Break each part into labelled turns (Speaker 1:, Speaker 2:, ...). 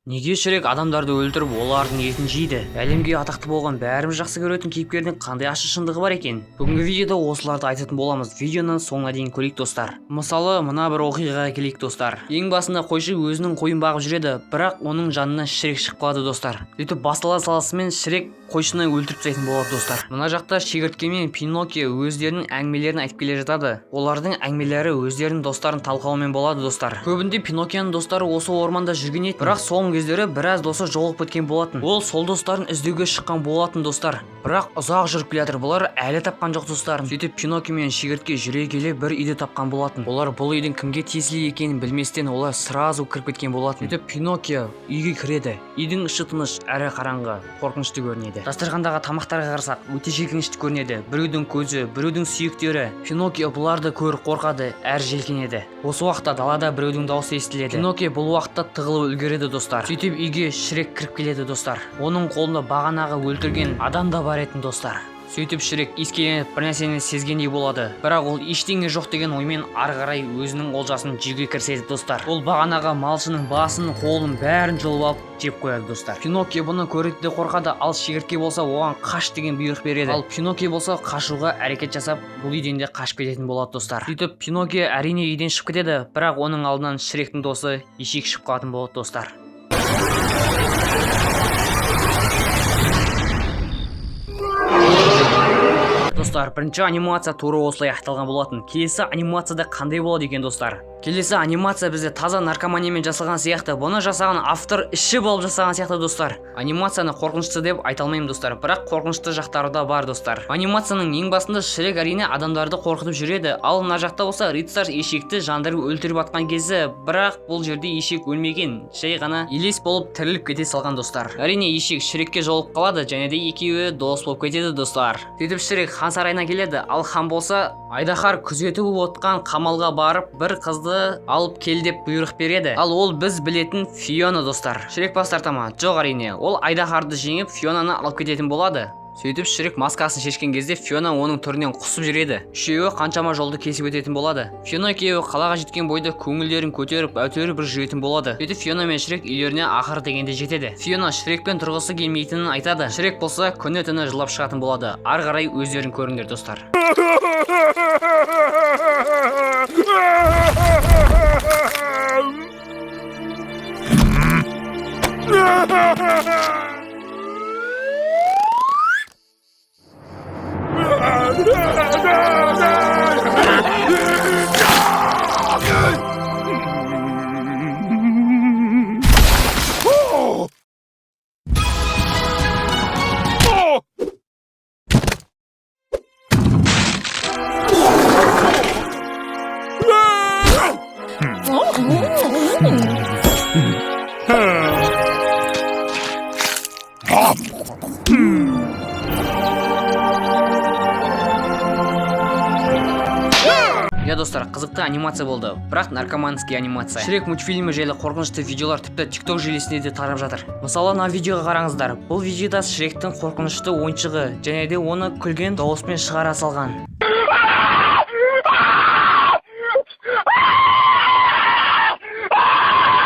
Speaker 1: Неге Шрек адамдарды өлтіріп, олардың етін жейді? Әлемге атақты болған бәріміз жақсы көретін кейіпкердің қандай ащы шындығы бар екен? Бүгінгі видеода осыларды айтатын боламыз. Видеоны соңына дейін көрейік достар. Мысалы, мына бір оқиғаға келейік достар. Ең басында қойшы өзінің қойын бағып жүреді, бірақ оның жанына Шрек шығып қалады достар. Сөйтіп бастала салысымен Шрек қойшыны өлтіріп тастайтын болады достар. Мына жақта шегіртке мен Пиноккио өздерінің әңгімелерін айтып келе жатады. Олардың әңгімелері өздерінің достарын талқылаумен болады достар. Көбінде Пиноккионың достары осы орманда жүрген еді, бірақ соңғы кездері біраз досы жоғалып кеткен болатын. Ол сол достарын іздеуге шыққан болатын достар. Бірақ ұзақ жүріп келе жатыр, бұлар әлі тапқан жоқ достарын. Сөйтіп Пиноккио мен шегіртке жүре келе бір үйді тапқан болатын. Олар бұл үйдің кімге тиесілі екенін білместен олар сразу кіріп кеткен болатын. Сөйтіп Пиноккио үйге кіреді. Үйдің іші тыныш әрі қараңғы, қорқынышты көрінеді. Дастархандағы тамақтарға қарасақ, өте жиіркенішті көрінеді. Біреудің көзі, біреудің сүйектері. Пиноккио бұларды көріп қорқады, әрі желкенеді. Осы уақытта далада біреудің дауысы естіледі. Пиноккио бұл уақытта тығылып үлгереді достар. Сөйтіп үйге Шрек кіріп келеді достар. Оның қолында бағанағы өлтірген адам да бар етін достар. Сөйтіп Шрек искеленіп бір нәрсені сезгендей болады. Бірақ ол ештеңе жоқ деген оймен ары қарай өзінің олжасын жеуге кіріседі достар. Ол бағанағы малшының басын, қолын бәрін жұлып алып жеп қояды достар. Пиноккио бұны көреді де қорқады, ал шегіртке болса оған қаш деген бұйрық береді. Ал Пиноккио болса қашуға әрекет жасап, бұл үйден де қашып кететін болады достар. Сөйтіп Пиноккио әрине үйден шығып кетеді, бірақ оның алдынан Шректің досы ешек шығып қалатын болады достар. Достар, бірінші анимация тура осылай аяқталған болатын. Келесі анимацияда қандай болады екен достар? Келесі анимация бізде таза наркоманиямен жасалған сияқты. Бұны жасаған автор іші болып жасаған сияқты достар. Анимацияны қорқынышты деп айта алмаймын достар, бірақ қорқынышты жақтары да бар достар. Анимацияның ең басында Шрек әрине адамдарды қорқытып жүреді, ал мына жақта болса рыцарь ешекті жандырып өлтіріп атқан кезі, бірақ бұл жерде ешек өлмеген, жай ғана елес болып тіріліп кете салған достар. Әрине ешек Шрекке жолығып қалады, және де екеуі дос болып кетеді достар. Сөйтіп Шрек хан сарайына келеді, ал хан болса айдаһар күзетіп отқан қамалға барып бір қызды алып кел деп бұйрық береді. Ал ол біз білетін Фиона достар. Шрек бас тарта ма? Жоқ әрине. Ол айдаһарды жеңіп Фионаны алып кететін болады. Сөйтіп Шрек маскасын шешкен кезде Фиона оның түрінен құсып жүреді. Үшеуі қаншама жолды кесіп өтетін болады. Фиона екеуі қалаға жеткен бойда көңілдерін көтеріп әйтеуір бір жүретін болады. Сөйтіп Фиона мен Шрек үйлеріне ақыры дегенде жетеді. Фиона Шрекпен тұрғысы келмейтінін айтады. Шрек болса күні-түні жылап шығатын болады. Ары қарай өздерің көріңдер достар. Я достар, қызықты анимация болды, бірақ наркоманский анимация. Шрек мультфильмі жайлы қорқынышты видеолар тіпті TikTok желісінде де тарап жатыр. Мысалы, мына видеоға қараңыздар. Бұл видеода Шректің қорқынышты ойыншығы және де оны күлген дауыспен шығара салған.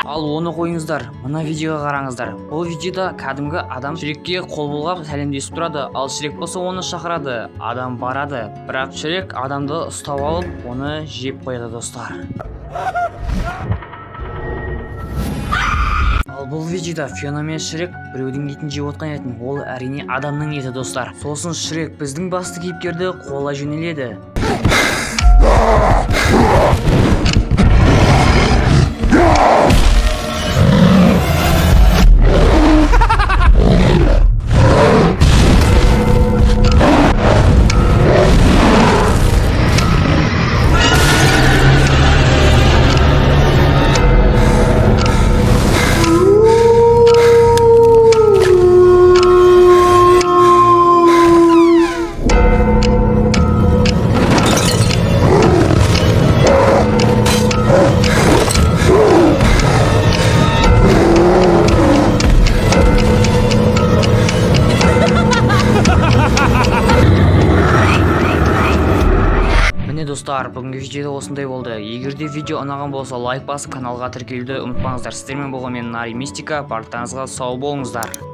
Speaker 1: Ал оны қойыңыздар, мына видеоға қараңыздар. Бұл видеода кәдімгі адам Шрекке қол бұлғап сәлемдесіп тұрады, ал Шрек болса оны шақырады. Адам барады, бірақ Шрек адамды ұстап алып, оны жеп қояды достар. Ал бұл видеода Фиона мен Шрек біреудің етін жеп отқан етін, ол әрине адамның еті достар. Сосын Шрек біздің басты кейіпкерді қуалай жөнеледі. достар, бүгінгі видео осындай болды. Егер де видео ұнаған болса лайк басып каналға тіркелуді ұмытпаңыздар. Сіздермен болған мен Нари Мистика, барлықтарыңызға сау болыңыздар.